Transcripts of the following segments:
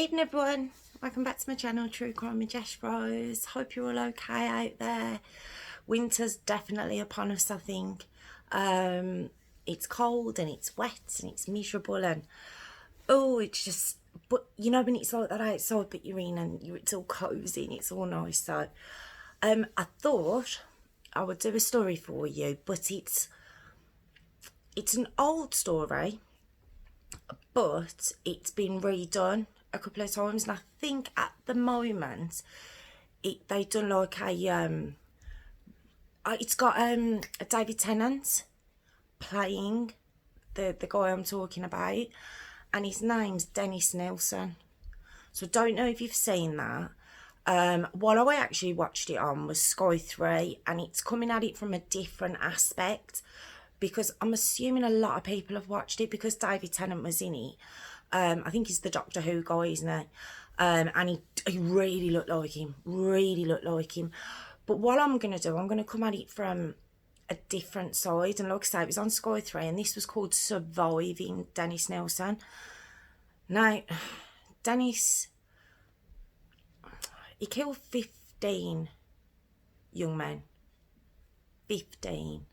Evening everyone, welcome back to my channel, True Crime with Jess Rose. Hope you're all okay out there. Winter's definitely upon us, I think. It's cold and it's wet and it's miserable and it's just, but you know when it's like that outside but you're in and it's all cosy and it's all nice. So I thought I would do a story for you, but it's an old story, but it's been redone a couple of times, and I think at the moment they done like a it's got a David Tennant playing the guy I'm talking about, and his name's Dennis Nilsen. So I don't know if you've seen that. What I actually watched it on was Sky 3, and it's coming at it from a different aspect, because I'm assuming a lot of people have watched it because David Tennant was in it. I think he's the Doctor Who guy, isn't he? And he really looked like him, But what I'm going to do, I'm going to come at it from a different side. And like I say, it was on Sky 3, and this was called Surviving Dennis Nilsen. Now, Dennis, he killed 15 young men. 15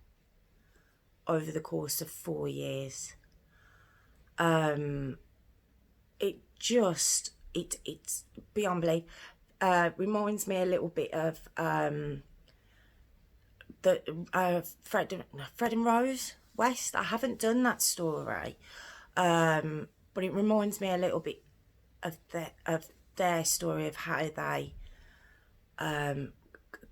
over the course of 4 years. It's beyond belief. Reminds me a little bit of Fred and Rose West. I haven't done that story, but it reminds me a little bit of their story of how they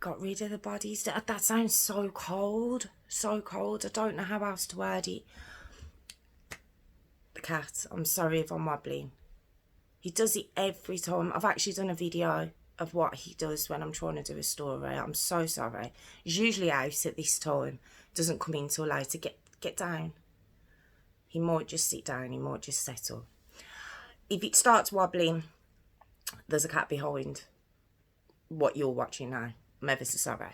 got rid of the bodies. That sounds so cold, so cold. I don't know how else to word it. The cat, I'm sorry if I'm wobbling. He does it every time. I've actually done a video of what he does when I'm trying to do a story. I'm so sorry. He's usually out at this time. Doesn't come in till later. Get down. He might just sit down. He might just settle. If it starts wobbling, there's a cat behind what you're watching now. I'm ever so sorry.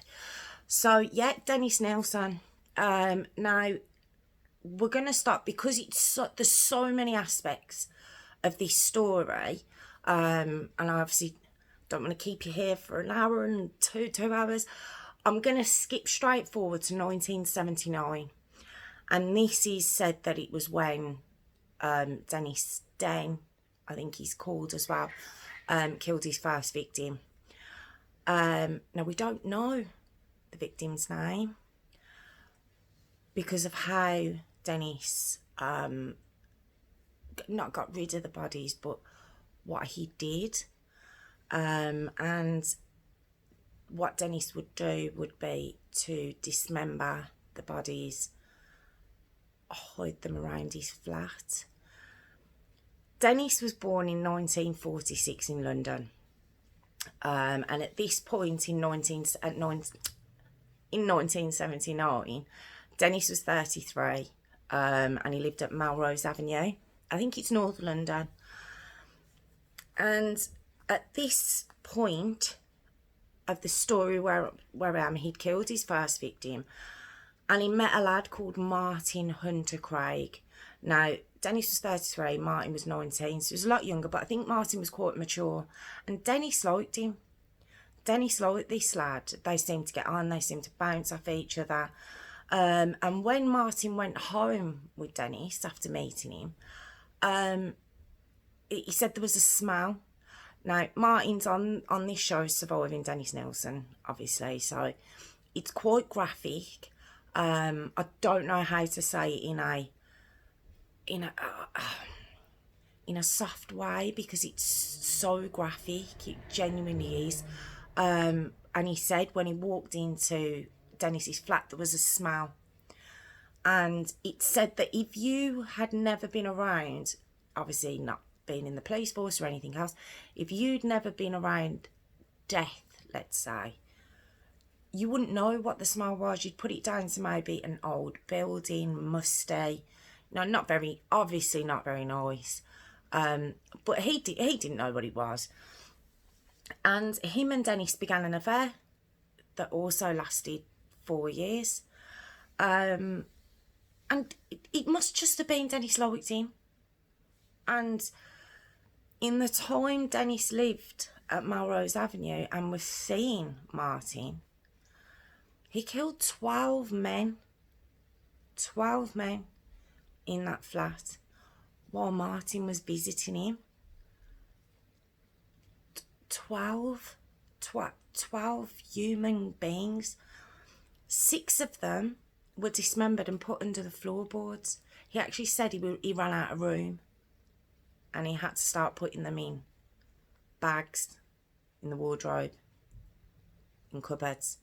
So, yeah, Dennis Nilsen. Now, we're going to start because there's so many aspects of this story, and I obviously don't want to keep you here for an hour and two hours. I'm going to skip straight forward to 1979, and this is said that it was when Dennis Den, I think he's called as well, killed his first victim. Now we don't know the victim's name because of how Dennis not got rid of the bodies, but what he did. And what Dennis would do would be to dismember the bodies, hide them around his flat. Dennis was born in 1946 in London. And at this point in 1979, Dennis was 33, and he lived at Melrose Avenue. I think it's North London. And at this point of the story where he'd killed his first victim, and he met a lad called Martin Hunter Craig. Now, Dennis was 33, Martin was 19, so he was a lot younger, but I think Martin was quite mature. And Dennis liked him. Dennis liked this lad. They seemed to get on, they seemed to bounce off each other. And when Martin went home with Dennis after meeting him, he said there was a smell. Now, Martin's on this show, Surviving Dennis Nilsen, obviously, so it's quite graphic. I don't know how to say it in a soft way, because it's so graphic. It genuinely is. And he said when he walked into Dennis's flat, there was a smell. And it said that if you had never been around, obviously not being in the police force or anything else, if you'd never been around death, let's say, you wouldn't know what the smell was. You'd put it down to maybe an old building, musty, not very, obviously not very nice. But he didn't know what it was. And him and Dennis began an affair that also lasted 4 years. And it must just have been Dennis liked him. And In the time Dennis lived at Melrose Avenue and was seeing Martin, he killed 12 men. 12 men in that flat while Martin was visiting him. 12 human beings. 6 of them were dismembered and put under the floorboards. He actually said he ran out of room and he had to start putting them in bags, in the wardrobe, in cupboards.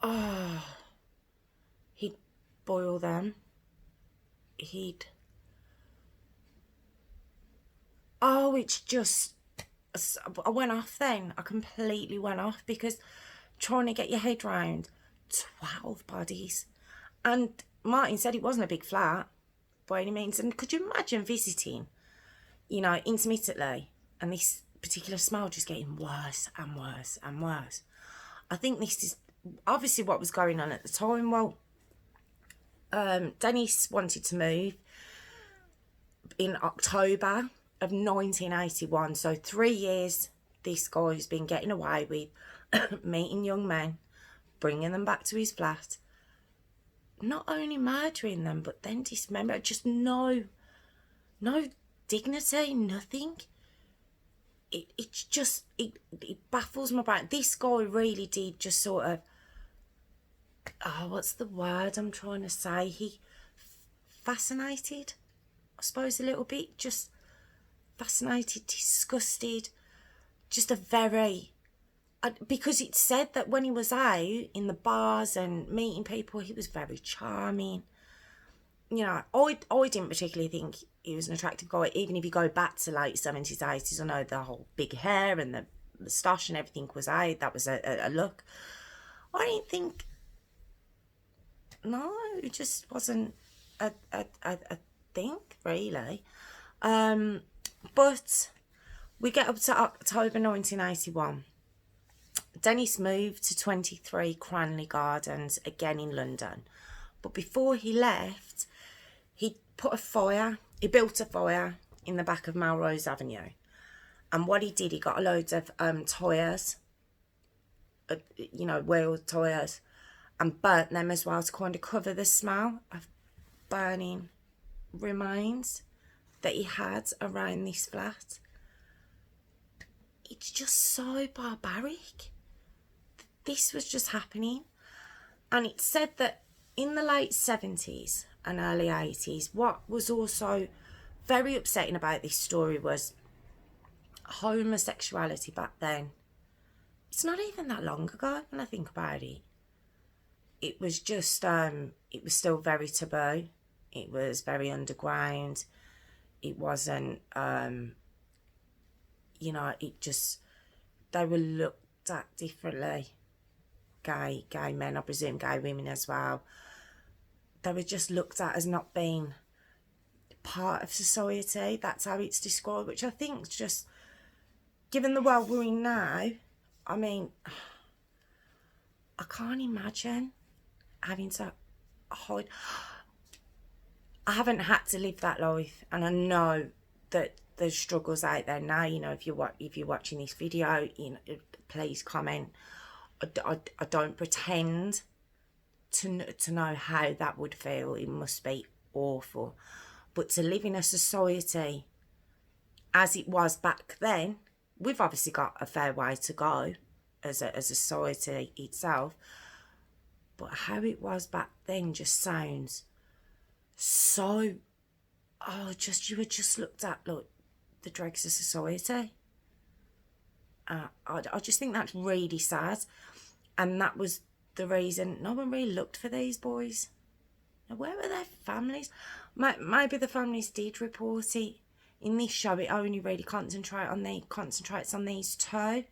Oh, he'd boil them. It's just, I went off then. I completely went off because trying to get your head round 12 bodies. And Martin said it wasn't a big flat by any means. And could you imagine visiting, intermittently, and this particular smell just getting worse and worse and worse? I think this is obviously what was going on at the time. Well, Dennis wanted to move in October of 1981. So 3 years this guy's been getting away with meeting young men, bringing them back to his flat, not only murdering them, but then dismembering. Just no dignity, nothing. It baffles my brain. This guy really did just sort of, what's the word I'm trying to say? He fascinated, I suppose, a little bit. Just fascinated, disgusted, just a very... because it said that when he was out in the bars and meeting people, he was very charming. I didn't particularly think he was an attractive guy, even if you go back to late 70s, 80s. I know the whole big hair and the moustache and everything was out. That was a look. I didn't think... No, it just wasn't a thing, really. But we get up to October 1981. Dennis moved to 23 Cranley Gardens, again in London. But before he left, he built a fire in the back of Melrose Avenue. And what he did, he got a load of tyres, wheel tyres, and burnt them as well to kind of cover the smell of burning remains that he had around this flat. It's just so barbaric. This was just happening. And it said that in the late 70s and early 80s, what was also very upsetting about this story was homosexuality back then. It's not even that long ago when I think about it. It was just, it was still very taboo. It was very underground. It wasn't, they were looked at differently. Gay men, I presume gay women as well. They were just looked at as not being part of society. That's how it's described, which I think just, given the world we're in now, I mean, I can't imagine having to hide. I haven't had to live that life, and I know that there's struggles out there now. If you're watching this video, please comment. I don't pretend to know how that would feel. It must be awful. But to live in a society as it was back then, we've obviously got a fair way to go as a society itself. But how it was back then just sounds so... you were just looked at like the dregs of society. I just think that's really sad. And that was the reason no one really looked for these boys. Now, where were their families? Maybe the families did report it. In this show, it only really concentrates on these two.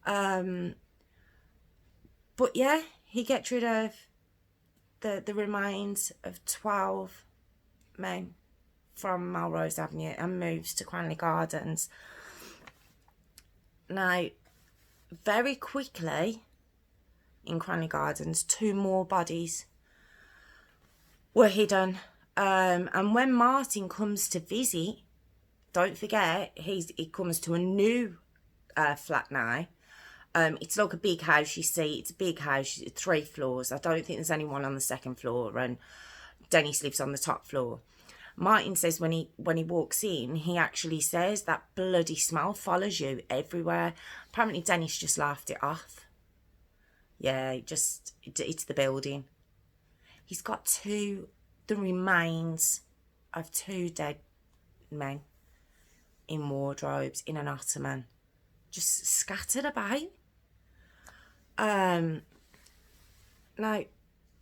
But yeah, he gets rid of the remains of 12 men from Melrose Avenue and moves to Cranley Gardens. Now, very quickly in Cranley Gardens, 2 more bodies were hidden And when Martin comes to visit, don't forget, he comes to a new flat now. It's like a big house, you see. It's a big house, 3 floors. I don't think there's anyone on the 2nd floor, and Dennis lives on the top floor. Martin says when he walks in, he actually says that bloody smell follows you everywhere. Apparently Dennis just laughed it off. Yeah, it's the building. He's got the remains of 2 dead men in wardrobes, in an ottoman, just scattered about. Now,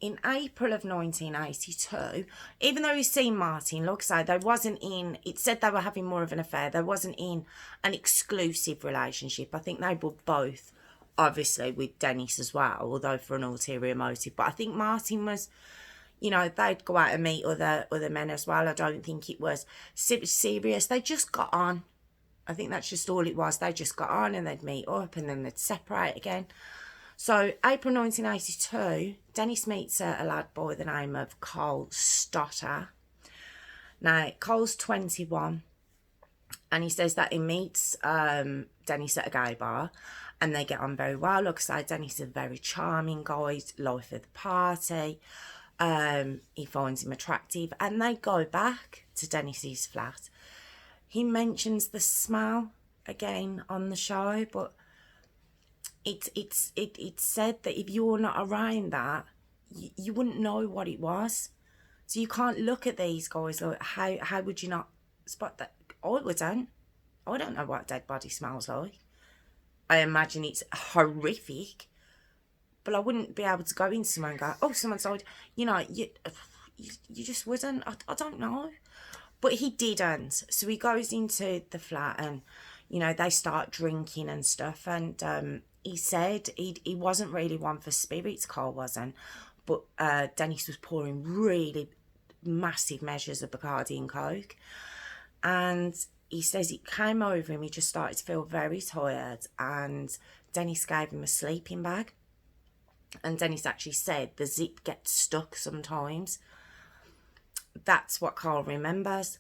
in April of 1982, even though he's seen Martin, like I say, it said they were having more of an affair. They wasn't in an exclusive relationship. I think they were both, obviously, with Dennis as well, although for an ulterior motive. But I think Martin was, they'd go out and meet other men as well. I don't think it was serious. They just got on. I think that's just all it was. They just got on and they'd meet up and then they'd separate again. So, April 1982, Dennis meets a lad by the name of Cole Stotter. Now, Cole's 21, and he says that he meets Dennis at a gay bar, and they get on very well. Like I say, Dennis is a very charming guy, life of the party. He finds him attractive, and they go back to Dennis's flat. He mentions the smell again on the show, but it's said that if you're not around that, you wouldn't know what it was. So you can't look at these guys like, how would you not spot that? I wouldn't. I don't know what dead body smells like. I imagine it's horrific, but I wouldn't be able to go in somewhere and go, oh, someone's died. You just wouldn't. I don't know. But he didn't. So he goes into the flat and, they start drinking and stuff. And he said he wasn't really one for spirits, Carl wasn't. But Dennis was pouring really massive measures of Bacardi and Coke. And he says it came over him. He just started to feel very tired. And Dennis gave him a sleeping bag. And Dennis actually said the zip gets stuck sometimes. That's what Carl remembers.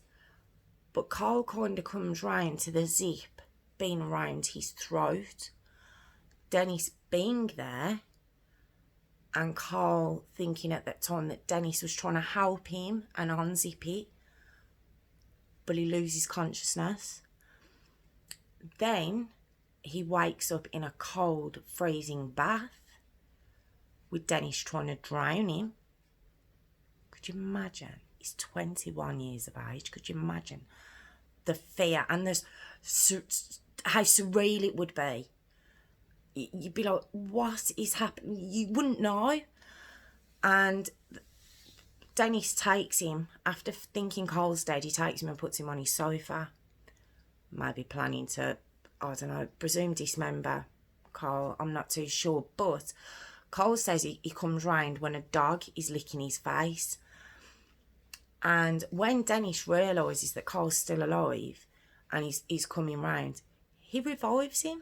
But Carl kind of comes round to the zip being around his throat. Dennis being there, and Carl thinking at that time that Dennis was trying to help him and unzip it, but he loses consciousness. Then he wakes up in a cold, freezing bath with Dennis trying to drown him. Could you imagine? He's 21 years of age. Could you imagine the fear and how surreal it would be? You'd be like, what is happening? You wouldn't know. And Dennis takes him, after thinking Cole's dead, he takes him and puts him on his sofa. Maybe planning to, I don't know, presume dismember Cole. I'm not too sure. But Cole says he comes round when a dog is licking his face. And when Dennis realises that Cole's still alive and he's coming round, he revives him.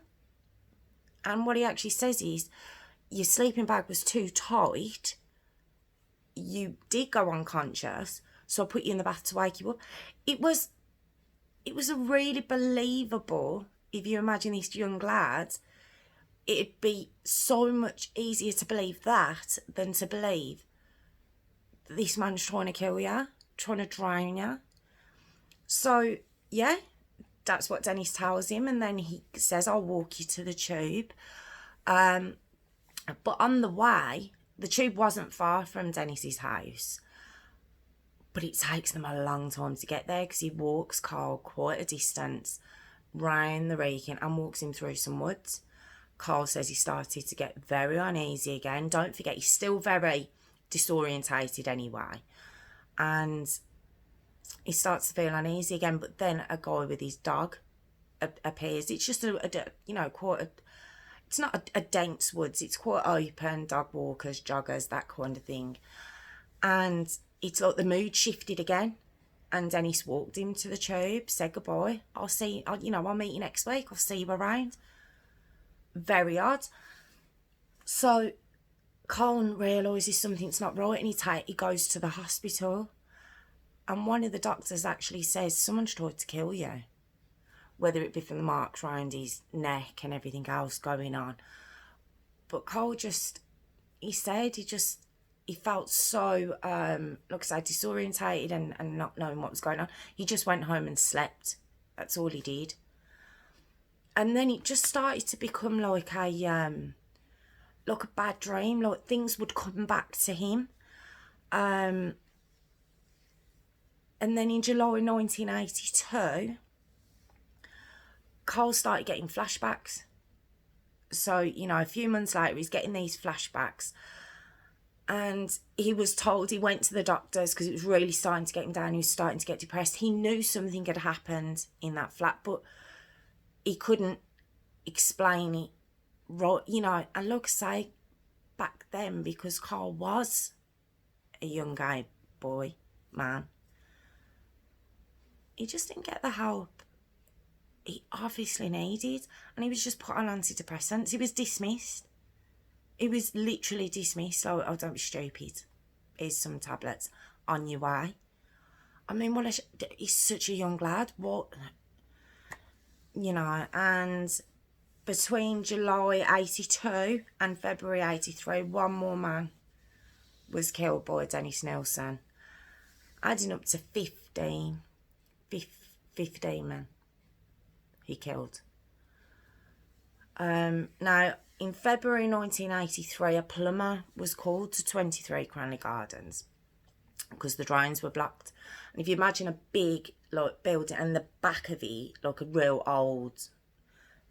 And what he actually says is, your sleeping bag was too tight. You did go unconscious, so I put you in the bath to wake you up. It was a really believable, if you imagine these young lads, it'd be so much easier to believe that than to believe that this man's trying to kill you, trying to drown you. So, yeah, that's what Dennis tells him, and then he says, I'll walk you to the tube. But on the way, the tube wasn't far from Dennis's house, but it takes them a long time to get there because he walks Carl quite a distance round the Wrekin and walks him through some woods. Carl says he started to get very uneasy again. Don't forget, he's still very disorientated anyway. And he starts to feel uneasy again, but then a guy with his dog appears. It's just it's not a dense woods. It's quite open, dog walkers, joggers, that kind of thing. And it's like the mood shifted again. And Dennis walked him to the tube, said goodbye. I'll meet you next week. I'll see you around. Very odd. So Colin realises something's not right, and he goes to the hospital. And one of the doctors actually says, someone's tried to kill you. Whether it be from the marks around his neck and everything else going on. But Cole just, he said he felt so, like I said, disorientated and not knowing what was going on. He just went home and slept. That's all he did. And then it just started to become like a bad dream. Like things would come back to him. And then in July 1982, Cole started getting flashbacks. So, you know, a few months later, he's getting these flashbacks. And he was told, he went to the doctors because it was really starting to get him down. He was starting to get depressed. He knew something had happened in that flat, but he couldn't explain it, right? You know, and look, say, back then, because Carl was a young guy, boy, man, he just didn't get the help he obviously needed, and he was just put on antidepressants. He was dismissed. He was literally dismissed. Oh, don't be stupid. Here's some tablets on your way. I mean, well, he's such a young lad. What, you know, and between July 82 and February 83, one more man was killed by Dennis Nilsen, adding up to 15 men he killed. Now, in February 1983, a plumber was called to 23 Cranley Gardens because the drains were blocked. And if you imagine a big building and the back of it, like a real old,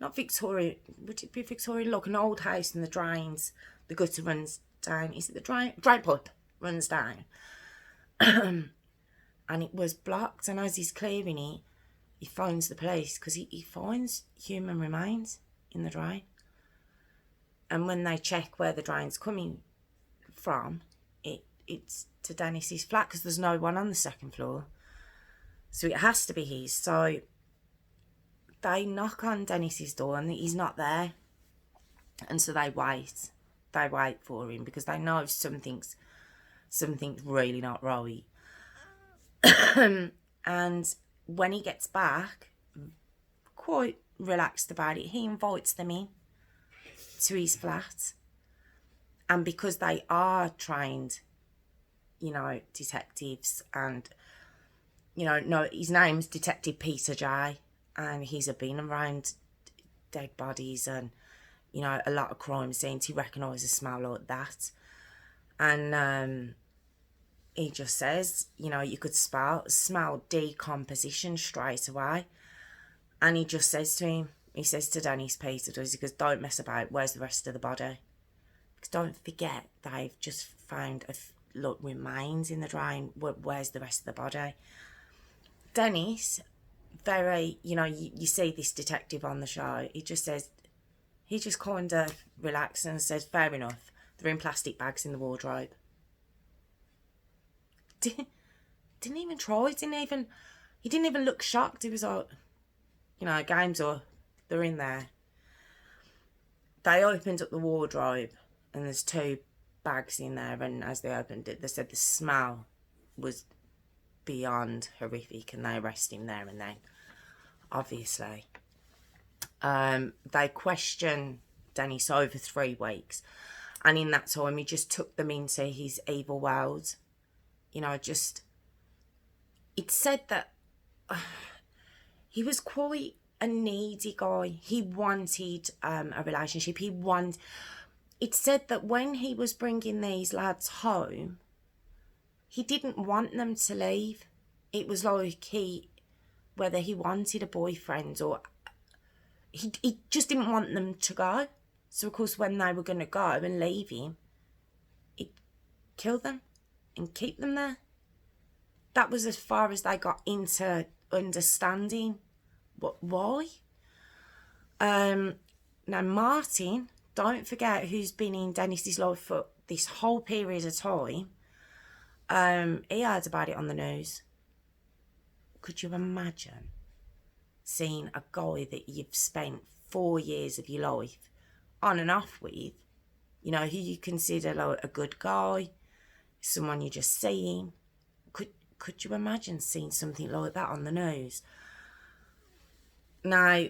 not Victoria, would it be Victoria? Like an old house, and the drains, the gutter runs down. Is it the drain pipe runs down? And it was blocked, and as he's clearing it, he phones the police because he finds human remains in the drain. And when they check where the drain's coming from, it's to Dennis's flat because there's no one on the second floor. So it has to be his. So they knock on Dennis's door and he's not there. And so they wait. They wait for him because they know something's really not right. And when he gets back, quite relaxed about it, he invites them in to his flat. And because they are trained, you know, detectives, and, you know, no, his name's Detective Peter J, and he's been around dead bodies and, you know, a lot of crime scenes. He recognises a smell like that. And he just says, you know, you could smell decomposition straight away. And he just says to him, he says to Dennis, Peter does, he goes, don't mess about, where's the rest of the body? Because don't forget, they've just found remains in the drain. Where's the rest of the body? Dennis, very, you know, you see this detective on the show, he just kind of relaxes and says, fair enough, they're in plastic bags in the wardrobe. Didn't even try, he didn't even look shocked. He was like, you know, game's up, they're in there. They opened up the wardrobe and there's 2 bags in there, and as they opened it, they said the smell was beyond horrific, and they arrested him there and then, obviously. They questioned Dennis over 3 weeks, and in that time he just took them into his evil world. You know, it's said that he was quite a needy guy. He wanted a relationship. It's said that when he was bringing these lads home, he didn't want them to leave. It was like whether he wanted a boyfriend or he just didn't want them to go. So, of course, when they were going to go and leave him, he'd kill them and keep them there. That was as far as they got into understanding why. Now, Martin, don't forget, who's been in Dennis's life for this whole period of time, he heard about it on the news. Could you imagine seeing a guy that you've spent 4 years of your life on and off with, you know, who you consider like a good guy, someone you're just seeing? could you imagine seeing something like that on the news? Now,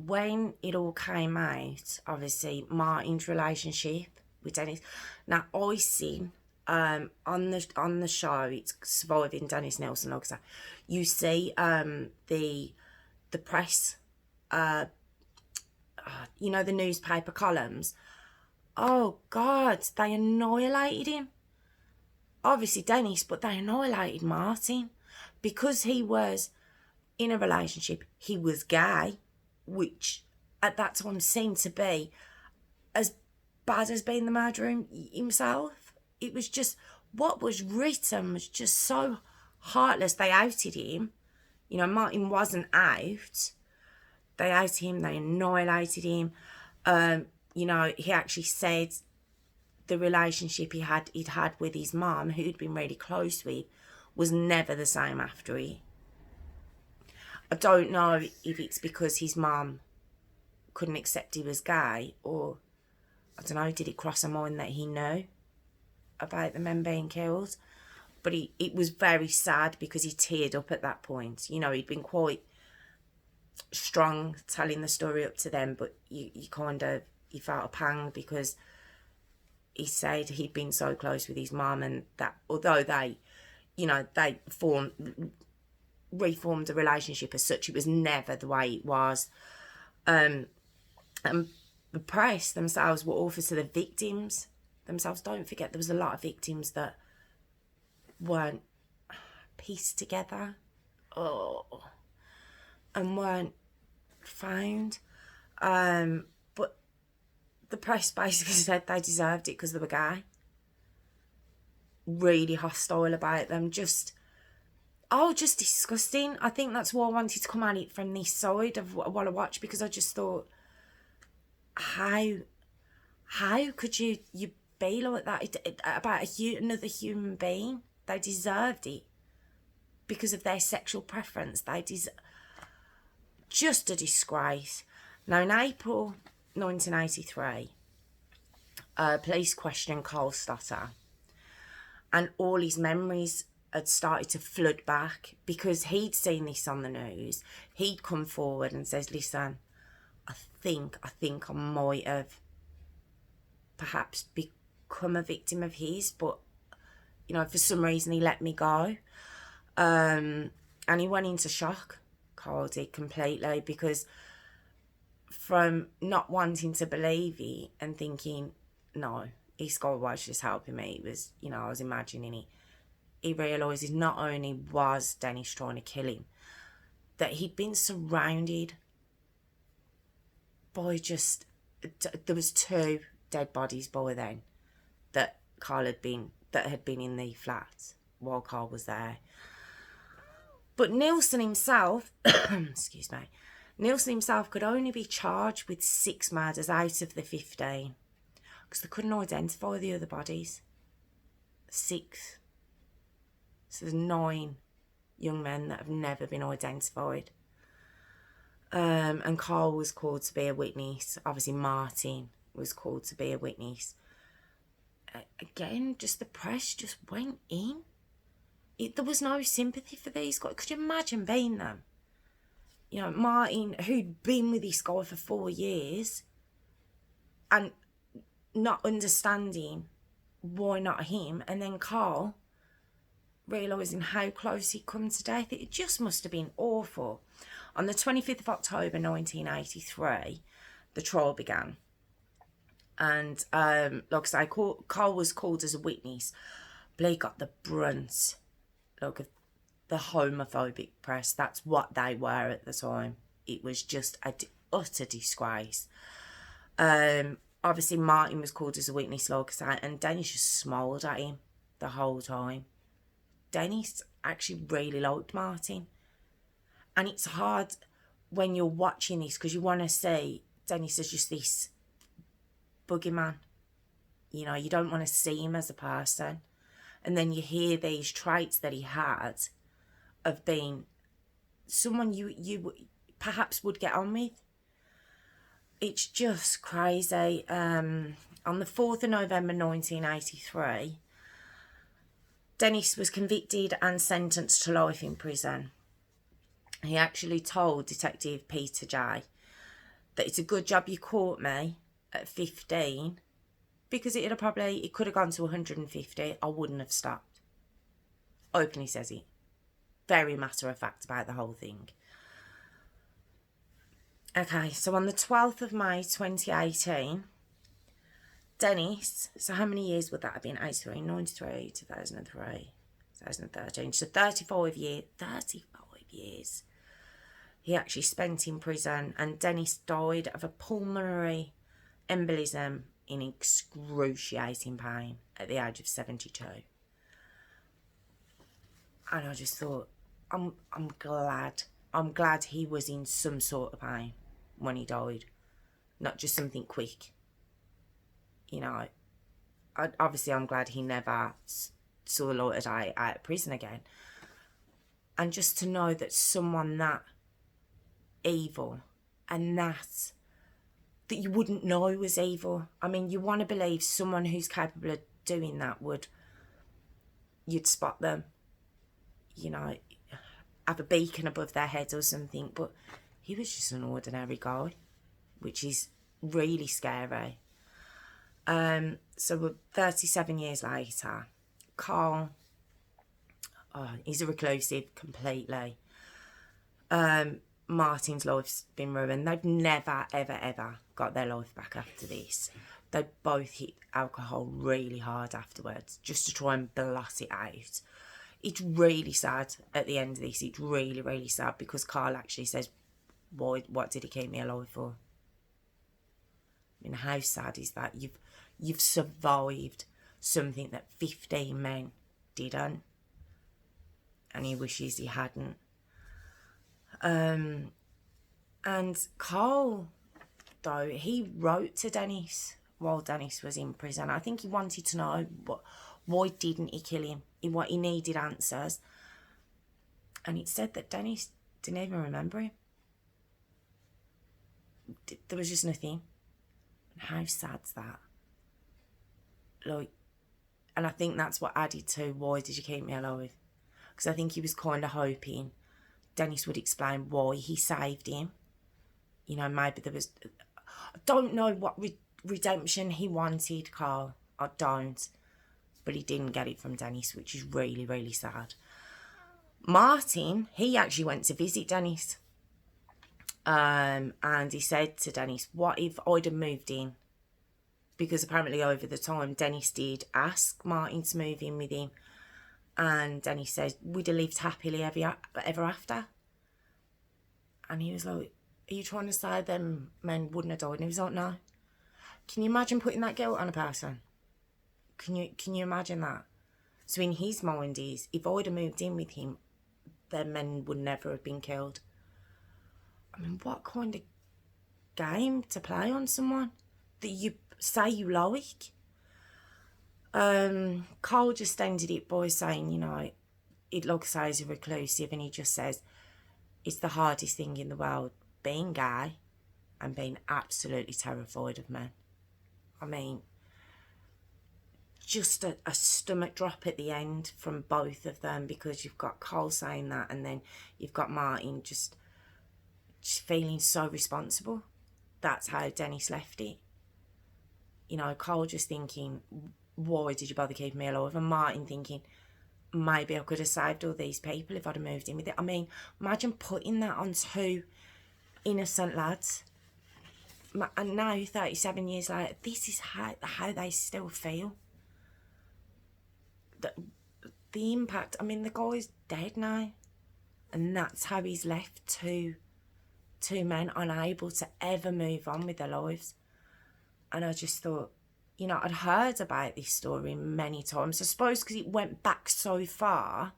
when it all came out, obviously Martin's relationship with Dennis. Now I seen on the show, it's Surviving Dennis Nilsen, like I say, you see the press, you know, the newspaper columns. Oh God, they annihilated him. Obviously Dennis, but they annihilated Martin because he was in a relationship. He was gay, which at that time seemed to be as bad as being the murderer himself. It was just, what was written was just so heartless. They outed him. You know, Martin wasn't out. They outed him, they annihilated him. You know, he actually said the relationship he'd had with his mum, who'd been really close with, was never the same after it. I don't know if it's because his mum couldn't accept he was gay, or, I don't know, did it cross her mind that he knew about the men being killed? But it was very sad because he teared up at that point. You know, he'd been quite strong telling the story up to them, but you felt a pang because he said he'd been so close with his mum, and that although they, you know, they reformed the relationship as such, it was never the way it was. And the press themselves were awful to the victims themselves. Don't forget, there was a lot of victims that weren't pieced together, and weren't found. But the press basically said they deserved it because they were gay. Really hostile about them. Just disgusting. I think that's why I wanted to come at it from this side of what I watched, because I just thought, how could you be like that about another human being? They deserved it because of their sexual preference. Just a disgrace. Now, in April 1983, police questioned Carl Stotter, and all his memories had started to flood back because he'd seen this on the news. He'd come forward and says, listen, I think I might have perhaps become a victim of his, but, you know, for some reason he let me go. And he went into shock, Carl did, completely, because from not wanting to believe it and thinking, no, this guy was just helping me, it was, you know, I was imagining it, he realises not only was Dennis trying to kill him, that he'd been surrounded by there was 2 dead bodies by then that had been in the flat while Carl was there. But Nilsen himself, excuse me, Nilsen himself could only be charged with 6 murders out of the 15 because they couldn't identify the other bodies. 6. So there's 9 young men that have never been identified. And Carl was called to be a witness. Obviously, Martin was called to be a witness. Again, just the press just went in. There was no sympathy for these guys. Could you imagine being them? You know, Martin, who'd been with this guy for 4 years and not understanding why not him, and then Carl realising how close he'd come to death. It just must have been awful. On the 25th of October 1983, the trial began. And like I say, Carl was called as a witness, but he got the brunt of the homophobic press. That's what they were at the time. It was just an utter disgrace. Obviously, Martin was called as a witness, like I say, and Dennis just smiled at him the whole time. Dennis actually really liked Martin. And it's hard when you're watching this because you want to see Dennis as just this boogeyman. You know, you don't want to see him as a person. And then you hear these traits that he had of being someone you perhaps would get on with. It's just crazy. On the 4th of November 1983, Dennis was convicted and sentenced to life in prison. He actually told Detective Peter J that it's a good job you caught me at 15, because it could have gone to 150. I wouldn't have stopped. Openly says it. Very matter of fact about the whole thing. Okay, so on the 12th of May 2018, Dennis, so how many years would that have been? 83, 93, 2003, 2013. So 35 years he actually spent in prison, and Dennis died of a pulmonary embolism in excruciating pain at the age of 72. And I just thought, I'm glad he was in some sort of pain when he died, not just something quick. You know, obviously I'm glad he never saw the light of day out of prison again. And just to know that someone that evil and that you wouldn't know was evil. I mean, you want to believe someone who's capable of doing that you'd spot them, you know, have a beacon above their heads or something. But he was just an ordinary guy, which is really scary. So 37 years later, Carl, he's a reclusive completely. Martin's life's been ruined. They've never, ever, ever got their life back after this. They both hit alcohol really hard afterwards, just to try and blot it out. It's really sad at the end of this. It's really, really sad, because Carl actually says, what did he keep me alive for? I mean, how sad is that? You've survived something that 15 men didn't, and he wishes he hadn't. And Carl, though, he wrote to Dennis while Dennis was in prison. I think he wanted to know why didn't he kill him. He needed answers. And it said that Dennis didn't even remember him. There was just nothing. How sad's that? Like, and I think that's what added to why did you keep me alive? Because I think he was kind of hoping Dennis would explain why he saved him. You know, maybe there was... I don't know what redemption he wanted, Carl. I don't. But he didn't get it from Dennis, which is really, really sad. Martin, he actually went to visit Dennis. And he said to Dennis, what if I'd have moved in? Because apparently over the time, Dennis did ask Martin to move in with him. And Dennis said, we'd have lived happily ever after. And he was like, are you trying to say them men wouldn't have died? And he was like, no. Can you imagine putting that guilt on a person? Can you imagine that? So in his mind is, if I'd have moved in with him, then men would never have been killed. I mean, what kind of game to play on someone that you say you like? Carl just ended it by saying, you know, it like I say is a reclusive, and he just says it's the hardest thing in the world, being gay and being absolutely terrified of men. I mean, just a stomach drop at the end from both of them, because you've got Carl saying that, and then you've got Martin just feeling so responsible. That's how Dennis left it. You know, Carl just thinking, why did you bother keeping me alive? And Martin thinking, maybe I could have saved all these people if I'd have moved in with it. I mean, imagine putting that on two innocent lads. And now, 37 years later, this is how they still feel. The impact, I mean, the guy's dead now. And that's how he's left two men unable to ever move on with their lives. And I just thought, you know, I'd heard about this story many times. I suppose because it went back so far,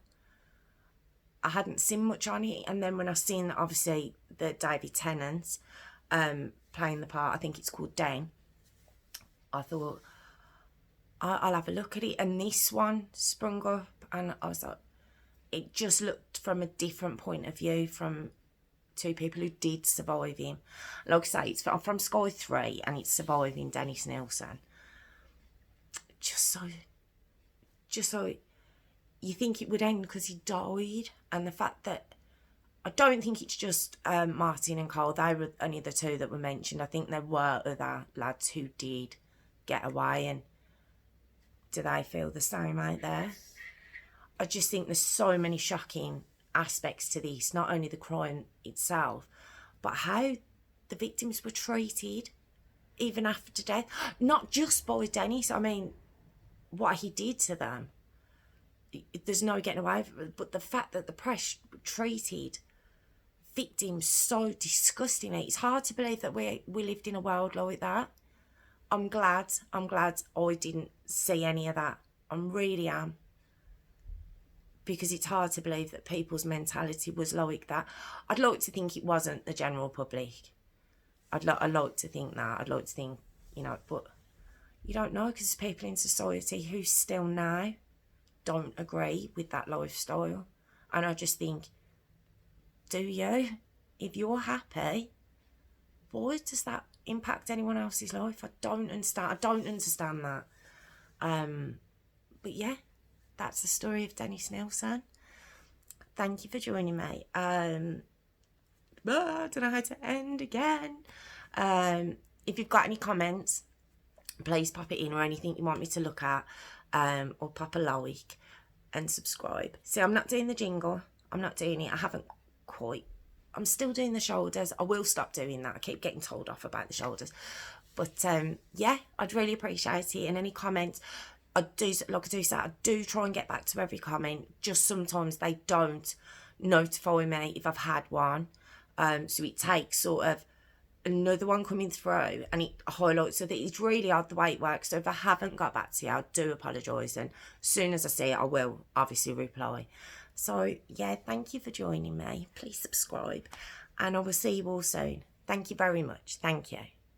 I hadn't seen much on it. And then when I seen, obviously, the David Tennant playing the part, I think it's called Den, I thought, I'll have a look at it. And this one sprung up, and I was like, it just looked from a different point of view from two people who did survive him. Like I say, it's from Sky 3, and it's surviving Dennis Nilsen. Just so you think it would end because he died, and the fact that I don't think it's just Martin and Cole. They were only the two that were mentioned. I think there were other lads who did get away, and do they feel the same out there? I just think there's so many shocking aspects to this, not only the crime itself, but how the victims were treated even after death. Not just by Dennis, I mean, what he did to them. There's no getting away from it, but the fact that the press treated victims so disgustingly, it's hard to believe that we lived in a world like that. I'm glad I didn't see any of that. I really am. Because it's hard to believe that people's mentality was like that. I'd like to think it wasn't the general public. I'd like to think that. I'd like to think, you know, but you don't know, because there's people in society who still now don't agree with that lifestyle. And I just think, do you? If you're happy, why does that impact anyone else's life? I don't understand that. But yeah, that's the story of Dennis Nilsen. Thank you for joining me. I don't know how to end again. If you've got any comments, please pop it in, or anything you want me to look at, or pop a like and subscribe. See, I'm not doing the jingle. I'm not doing it. I haven't quite. I'm still doing the shoulders. I will stop doing that. I keep getting told off about the shoulders. But yeah, I'd really appreciate it. And any comments, I do try and get back to every comment. Just sometimes they don't notify me if I've had one. So it takes sort of another one coming through, and it highlights, so that it's really odd the way it works. So if I haven't got back to you, I do apologise, and as soon as I see it, I will obviously reply. So yeah, thank you for joining me. Please subscribe, and I will see you all soon. Thank you very much. Thank you.